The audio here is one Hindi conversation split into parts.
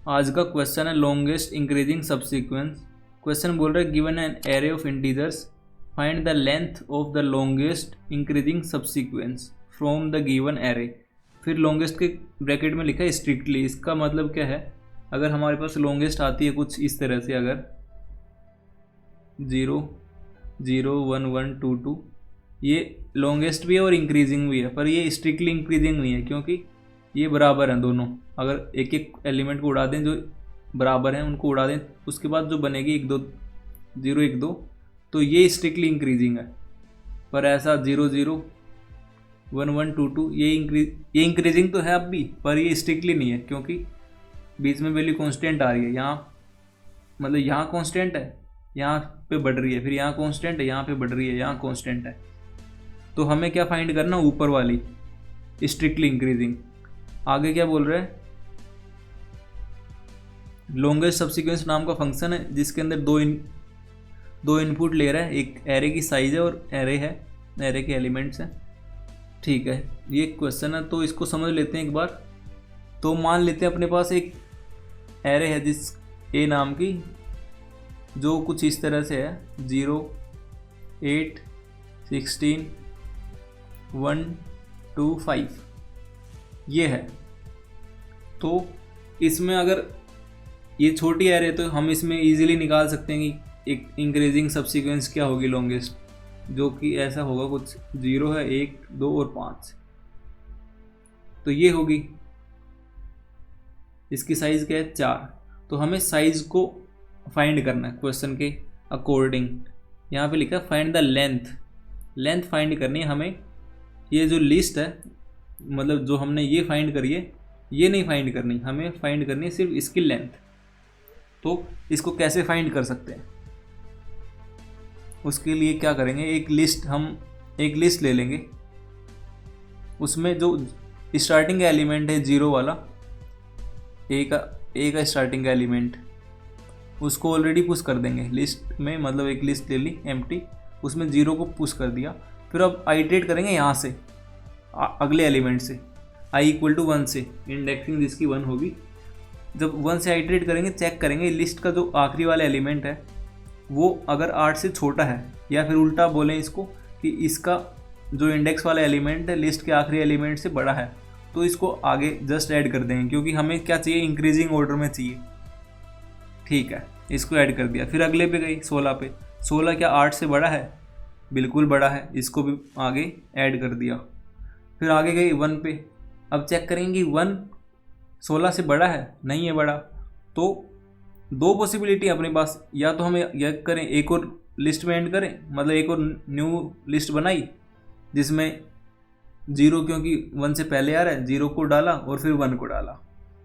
आज का क्वेश्चन है लॉन्गेस्ट इंक्रीजिंग सबसीक्वेंस। क्वेश्चन बोल रहा है given an array of integers find the length of the longest increasing subsequence from the given array. फिर लॉन्गेस्ट के ब्रैकेट में लिखा है स्ट्रिक्टली। इसका मतलब क्या है, अगर हमारे पास लॉन्गेस्ट आती है कुछ इस तरह से, अगर 0 0 1 1 2 2, ये लॉन्गेस्ट भी है और इंक्रीजिंग भी है, पर ये स्ट्रिक्टली इंक्रीजिंग नहीं है क्योंकि ये बराबर हैं दोनों। अगर एक एक एलिमेंट को उड़ा दें जो बराबर हैं उनको उड़ा दें, उसके बाद जो बनेगी 1 2 0 1 2, तो ये स्ट्रिक्टली इंक्रीजिंग है। पर ऐसा 0 0 1 1 2 2 ये इंक्रीजिंग तो है अब भी, पर ये स्ट्रिक्टली नहीं है क्योंकि बीच में वैल्यू कांस्टेंट आ रही है। यहाँ मतलब यहाँ कांस्टेंट है, यहाँ पे बढ़ रही है, फिर यहाँ कांस्टेंट है, यहाँ पे बढ़ रही है, यहाँ कांस्टेंट है। तो हमें क्या फाइंड करना, ऊपर वाली स्ट्रिक्टली इंक्रीजिंग। आगे क्या बोल रहे हैं, लॉन्गेस्ट सबसीक्वेंस नाम का फंक्शन है जिसके अंदर दो इनपुट ले रहा है, एक एरे की साइज है और एरे के एलिमेंट्स हैं। ठीक है, ये क्वेश्चन है तो इसको समझ लेते हैं एक बार। तो मान लेते हैं अपने पास एक एरे है जिस ए नाम की, जो कुछ इस तरह से है 0 8 16 1 2 5 ये है। तो इसमें अगर ये छोटी एरे तो हम इसमें इजीली निकाल सकते हैं कि एक इंक्रीजिंग सबसीक्वेंस क्या होगी लॉन्गेस्ट, जो कि ऐसा होगा कुछ 0 है 1 2 और 5, तो ये होगी। इसकी साइज क्या है 4। तो हमें साइज को फाइंड करना है क्वेश्चन के अकॉर्डिंग। यहाँ पे लिखा है फाइंड द लेंथ फाइंड करनी है हमें। ये जो लिस्ट है, मतलब जो हमने ये फाइंड करी है, ये नहीं फाइंड करनी, हमें फाइंड करनी है सिर्फ इसकी लेंथ। तो इसको कैसे फाइंड कर सकते हैं, उसके लिए क्या करेंगे, एक लिस्ट ले लेंगे। उसमें जो स्टार्टिंग एलिमेंट है 0 वाला, ए का स्टार्टिंग एलिमेंट, उसको ऑलरेडी पुश कर देंगे लिस्ट में। मतलब एक लिस्ट ले ली एम्प्टी, उसमें 0 को पुश कर दिया। फिर अब आइटरेट करेंगे यहाँ से अगले एलिमेंट से, i = 1 से, इंडेक्सिंग जिसकी 1 होगी। जब 1 से आइटरेट करेंगे, चेक करेंगे लिस्ट का जो आखिरी वाला एलिमेंट है वो अगर 8 से छोटा है, या फिर उल्टा बोलें इसको कि इसका जो इंडेक्स वाला एलिमेंट है लिस्ट के आखिरी एलिमेंट से बड़ा है, तो इसको आगे जस्ट ऐड कर देंगे क्योंकि हमें क्या चाहिए, इंक्रीजिंग ऑर्डर में चाहिए। ठीक है, इसको ऐड कर दिया। फिर अगले पे गई 16 पे। 16 क्या 8 से बड़ा है? बिल्कुल बड़ा है, इसको भी आगे ऐड कर दिया। फिर आगे गई 1 पे। अब चेक करेंगे 1 16 से बड़ा है, नहीं है बड़ा। तो दो पॉसिबिलिटी अपने पास, या तो हम यह करें एक और लिस्ट में एंड करें, मतलब एक और न्यू लिस्ट बनाई जिसमें 0 क्योंकि 1 से पहले आ रहा है 0 को डाला और फिर 1 को डाला।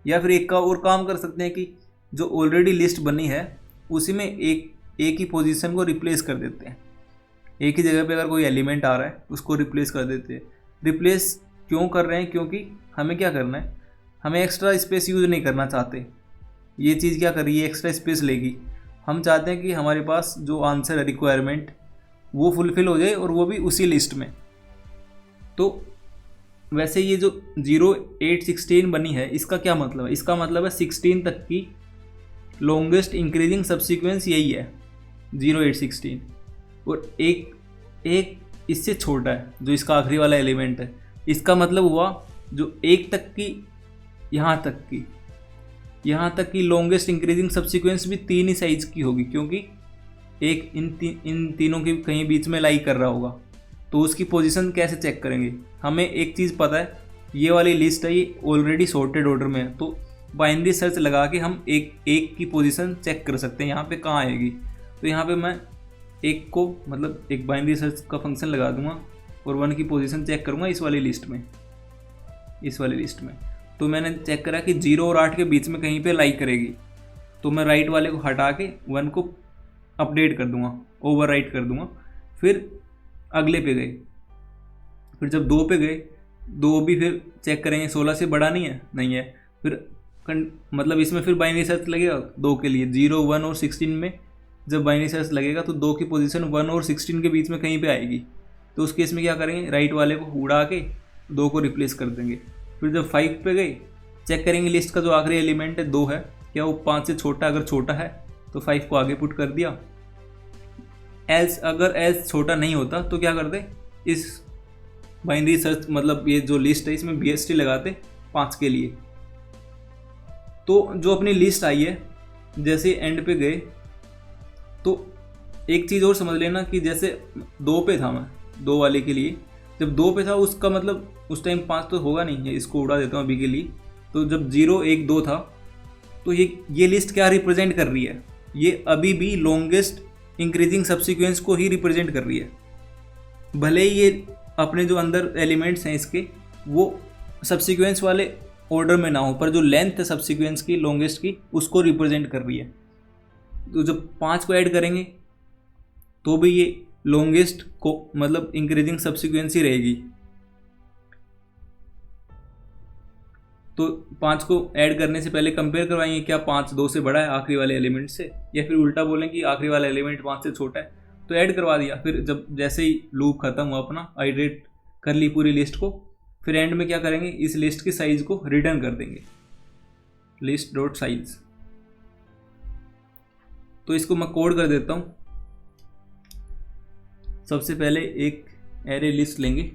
या फिर एक का और काम कर सकते हैं कि जो ऑलरेडी लिस्ट बनी है उसी में एक ही पोजीशन को रिप्लेस कर देते हैं। एक ही जगह पे अगर कोई एलिमेंट आ रहा है उसको रिप्लेस कर देते हैं। रिप्लेस क्यों कर रहे हैं, क्योंकि हमें क्या करना है, हमें एक्स्ट्रा स्पेस यूज़ नहीं करना चाहते। ये चीज़ क्या कर रही है, एक्स्ट्रा स्पेस लेगी। हम चाहते हैं कि हमारे पास जो आंसर है रिक्वायरमेंट वो फुलफ़िल हो जाए और वो भी उसी लिस्ट में। तो वैसे ये जो 0 8 16 बनी है, इसका क्या मतलब है, इसका मतलब है 16 तक की लॉन्गेस्ट इंक्रीजिंग सबसीक्वेंस यही है 0 8 16। और एक इससे छोटा है जो इसका आखिरी वाला एलिमेंट है। इसका मतलब हुआ जो 1 तक की यहाँ तक की लॉन्गेस्ट इंक्रीजिंग सबसीक्वेंस भी 3 ही साइज की होगी, क्योंकि एक इन तीनों के कहीं बीच में लाई कर रहा होगा। तो उसकी पोजीशन कैसे चेक करेंगे, हमें एक चीज़ पता है, ये वाली लिस्ट है ये ऑलरेडी सॉर्टेड ऑर्डर में है। तो बाइनरी सर्च लगा के हम एक की पोजीशन चेक कर सकते हैं यहाँ पे कहाँ आएगी। तो यहाँ पे मैं एक को मतलब एक बाइनरी सर्च का फंक्शन लगा दूंगा और 1 की पोजीशन चेक करूँगा इस वाली लिस्ट में। तो मैंने चेक करा कि 0 और 8 के बीच में कहीं पे लाई करेगी, तो मैं राइट वाले को हटा के 1 को अपडेट कर दूंगा, ओवरराइट कर दूंगा। फिर अगले पे गए, फिर जब 2 पे गए, 2 भी फिर चेक करेंगे 16 से बड़ा नहीं है। फिर मतलब इसमें फिर बाइनरी सर्च लगेगा 2 के लिए, 0 1 और 16 में जब बाइनरी सर्च लगेगा तो 2 की पोजीशन 1 और 16 के बीच में कहीं पे आएगी। तो उस केस में क्या करेंगे, राइट वाले को उड़ा के 2 को रिप्लेस कर देंगे। फिर जब 5 पे गए, चेक करेंगे लिस्ट का जो आखिरी एलिमेंट है 2 है, क्या वो 5 से छोटा, अगर छोटा है तो 5 को आगे पुट कर दिया। एल्स अगर एल्स छोटा नहीं होता तो क्या करते, इस बाइनरी सर्च मतलब ये जो लिस्ट है इसमें BST लगाते 5 के लिए। तो जो अपनी लिस्ट आई है, जैसे एंड पे गए तो एक चीज़ और समझ लेना कि जैसे 2 पे था, मैं 2 वाले के लिए जब 2 पे था उसका मतलब उस टाइम 5 तो होगा नहीं है, इसको उड़ा देता हूँ अभी के लिए। तो जब 0 1 2 था तो ये लिस्ट क्या रिप्रेजेंट कर रही है, ये अभी भी लॉन्गेस्ट इंक्रीजिंग सबसीक्वेंस को ही रिप्रेजेंट कर रही है। भले ही ये अपने जो अंदर एलिमेंट्स हैं इसके वो सबसीक्वेंस वाले ऑर्डर में ना हो, पर जो लेंथ है सबसीक्वेंस की लॉन्गेस्ट की उसको रिप्रेजेंट कर रही है। तो जब 5 को ऐड करेंगे तो भी ये लॉन्गेस्ट को मतलब इंक्रीजिंग सबसीक्वेंस ही रहेगी। तो 5 को ऐड करने से पहले कंपेयर करवाएंगे क्या 5 2 से बड़ा है आखिरी वाले एलिमेंट से, या फिर उल्टा बोलेंगे कि आखिरी वाला एलिमेंट 5 से छोटा है, तो ऐड करवा दिया। फिर जब जैसे ही लूप खत्म हुआ अपना, आइटरेट कर ली पूरी लिस्ट को, फिर एंड में क्या करेंगे, इस लिस्ट की साइज को रिटर्न कर देंगे, लिस्ट डॉट साइज। तो इसको मैं कोड कर देता हूँ। सबसे पहले एक एरे लिस्ट लेंगे,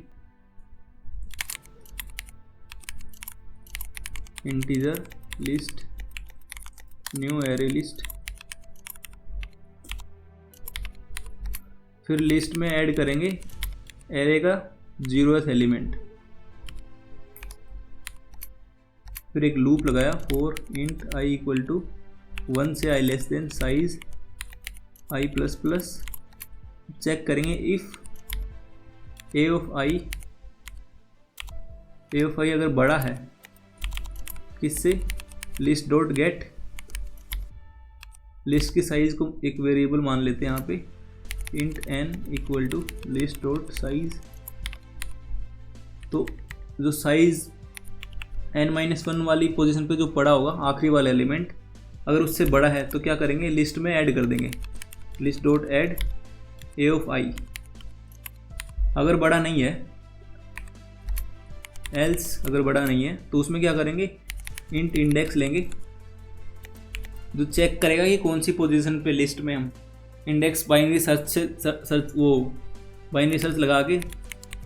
integer list new array list, फिर लिस्ट में ऐड करेंगे एरे का 0th एलिमेंट, फिर एक लूप लगाया for int i equal to 1 से i less than size i plus plus. Check करेंगे इफ a ऑफ i अगर बड़ा है किससे, लिस्ट डॉट गेट, लिस्ट की साइज को एक वेरिएबल मान लेते हैं यहाँ पे, int n equal to list dot size. तो जो साइज n-1 वाली पोजीशन पे जो पड़ा होगा आखिरी वाला एलिमेंट, अगर उससे बड़ा है तो क्या करेंगे, लिस्ट में ऐड कर देंगे, list dot add a of i। अगर बड़ा नहीं है, एल्स अगर बड़ा नहीं है तो उसमें क्या करेंगे, इंट इंडेक्स लेंगे जो चेक करेगा कि कौन सी पोजीशन पे लिस्ट में हम, इंडेक्स बाइनरी सर्च से बाइनरी सर्च लगा के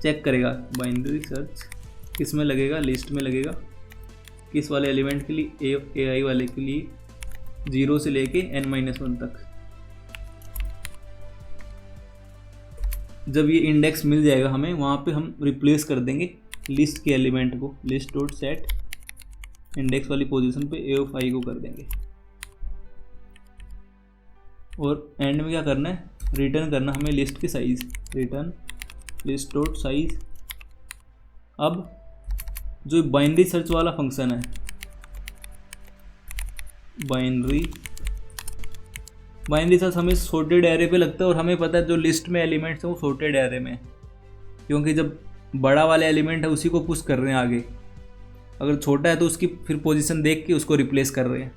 चेक करेगा, बाइनरी सर्च किस में लगेगा, लिस्ट में लगेगा, किस वाले एलिमेंट के लिए, ai वाले के लिए 0 से लेके n-1 तक। जब ये इंडेक्स मिल जाएगा हमें, वहाँ पे हम रिप्लेस कर देंगे लिस्ट के एलिमेंट को, लिस्ट डॉट सेट इंडेक्स वाली पोजीशन पे a ऑफ i को कर देंगे। और एंड में क्या करना है, रिटर्न करना हमें लिस्ट की size, return list dot size. अब जो बाइनरी सर्च वाला फंक्शन है, बाइनरी सर्च हमें सॉर्टेड एरे पे लगता है, और हमें पता है जो लिस्ट में एलिमेंट्स हैं वो सॉर्टेड एरे में, क्योंकि जब बड़ा वाला एलिमेंट है उसी को पुश कर रहे हैं आगे, अगर छोटा है तो उसकी फिर पोजीशन देख के उसको रिप्लेस कर रहे हैं।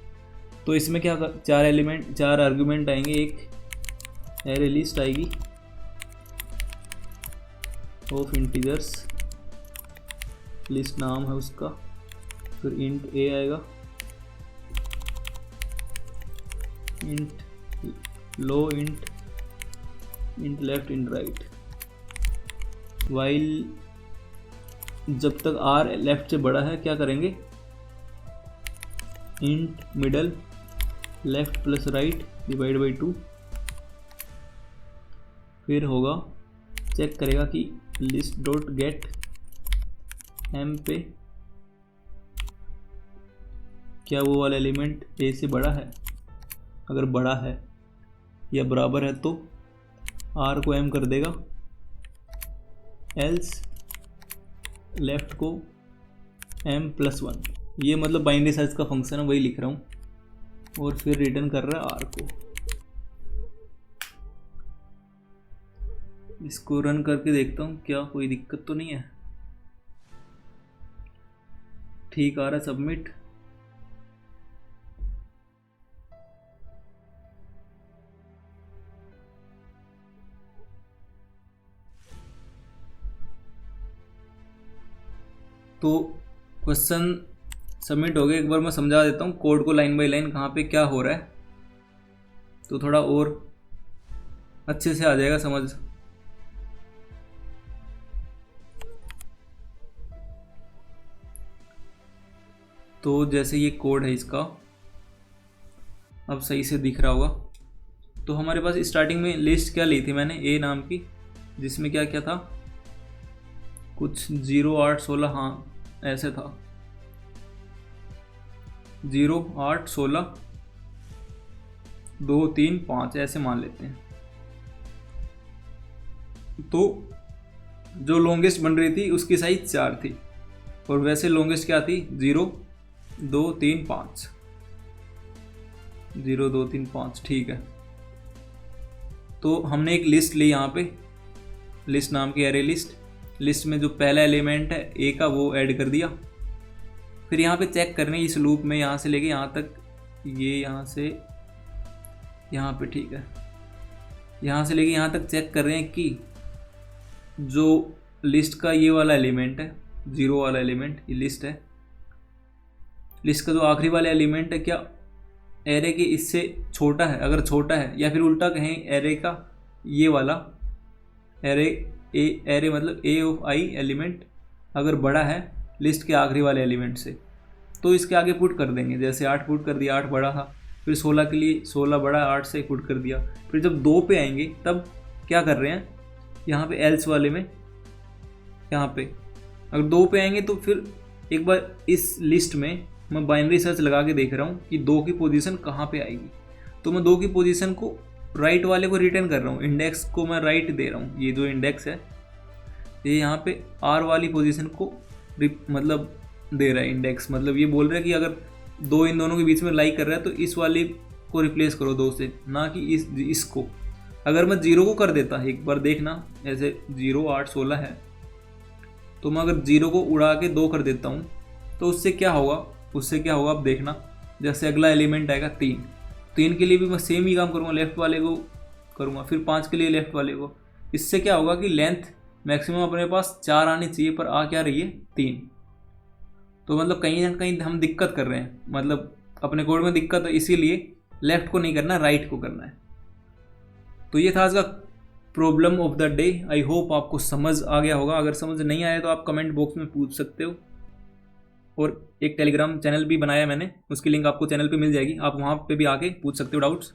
तो इसमें क्या 4 आर्गुमेंट आएंगे, एक एरे लिस्ट आएगी ऑफ इंटीजर्स, लिस्ट नाम है उसका, फिर इंट a आएगा, int low, int left, int right. While जब तक r लेफ्ट से बड़ा है क्या करेंगे, int middle left plus right divide by 2। फिर होगा चेक करेगा कि लिस्ट डॉट गेट m पे क्या वो वाला एलिमेंट a से बड़ा है, अगर बड़ा है या बराबर है तो r को m कर देगा, एल्स लेफ्ट को m+1। ये मतलब बाइनरी सर्च का फंक्शन है, वही लिख रहा हूँ, और फिर रिटर्न कर रहा है r को। इसको रन करके देखता हूँ क्या कोई दिक्कत तो नहीं है, ठीक आ रहा है, सबमिट। तो क्वेश्चन सबमिट हो गया। एक बार मैं समझा देता हूँ कोड को लाइन बाय लाइन कहाँ पे क्या हो रहा है, तो थोड़ा और अच्छे से आ जाएगा समझ। तो जैसे ये कोड है इसका, अब सही से दिख रहा होगा। तो हमारे पास स्टार्टिंग में लिस्ट क्या ली थी मैंने, ए नाम की, जिसमें क्या क्या था, कुछ 0 8 16, हाँ ऐसे था 0 8 16 2 3 5 ऐसे मान लेते हैं। तो जो लॉन्गेस्ट बन रही थी उसकी साइज 4 थी, और वैसे लॉन्गेस्ट क्या थी 0 2 3 5, 0 2 3 5, ठीक है। तो हमने एक लिस्ट ली यहाँ पे, लिस्ट नाम की एरे लिस्ट। लिस्ट में जो पहला एलिमेंट है ए का वो ऐड कर दिया। फिर यहाँ पे चेक करने इस लूप में यहाँ से लेके यहाँ तक, ये यहाँ से यहाँ पे, ठीक है, यहाँ से लेके यहाँ तक चेक कर रहे हैं कि जो लिस्ट का ये वाला एलिमेंट है, 0 वाला एलिमेंट, ये लिस्ट है, लिस्ट का जो आखिरी वाला एलिमेंट है क्या एरे के इससे छोटा है। अगर छोटा है, या फिर उल्टा कहें एरे का ये वाला एरे, एरे मतलब ए ऑफ आई एलिमेंट अगर बड़ा है लिस्ट के आखिरी वाले एलिमेंट से, तो इसके आगे पुट कर देंगे। जैसे 8 पुट कर दिया, 8 बड़ा था, फिर 16 के लिए 16 बड़ा, 8 से पुट कर दिया। फिर जब 2 पे आएंगे तब क्या कर रहे हैं, यहाँ पे एल्स वाले में, यहाँ पे अगर 2 पे आएंगे तो फिर एक बार इस लिस्ट में मैं बाइनरी सर्च लगा के देख रहा हूँ कि 2 की पोजीशन कहाँ पे आएगी। तो मैं 2 की पोजीशन को राइट वाले को रिटर्न कर रहा हूँ, इंडेक्स को मैं राइट दे रहा हूँ। ये जो इंडेक्स है ये यहाँ पे आर वाली पोजीशन को मतलब दे रहा है इंडेक्स, मतलब ये बोल रहा है कि अगर 2 इन दोनों के बीच में लाइक कर रहा है तो इस वाले को रिप्लेस करो 2 से, ना कि इसको। अगर मैं 0 को कर देता, एक बार देखना, ऐसे 0 8 16 है, तो मैं अगर 0 को उड़ा के 2 कर देता हूँ तो उससे क्या होगा, उससे क्या होगा अब देखना। जैसे अगला एलिमेंट आएगा 3 के लिए भी मैं सेम ही काम करूँगा, लेफ्ट वाले को करूँगा, फिर 5 के लिए लेफ्ट वाले को। इससे क्या होगा कि लेंथ मैक्सिमम अपने पास 4 आनी चाहिए, पर आ क्या रही है 3। तो मतलब कहीं ना कहीं हम दिक्कत कर रहे हैं, मतलब अपने कोड में दिक्कत है, इसीलिए लेफ्ट को नहीं करना, राइट को करना है। तो ये था आज का problem of the day. I hope आपको समझ आ गया होगा। अगर समझ नहीं आया तो आप कमेंट बॉक्स में पूछ सकते हो। और एक टेलीग्राम चैनल भी बनाया मैंने, उसकी लिंक आपको चैनल पे मिल जाएगी, आप वहाँ पे भी आके पूछ सकते हो डाउट्स।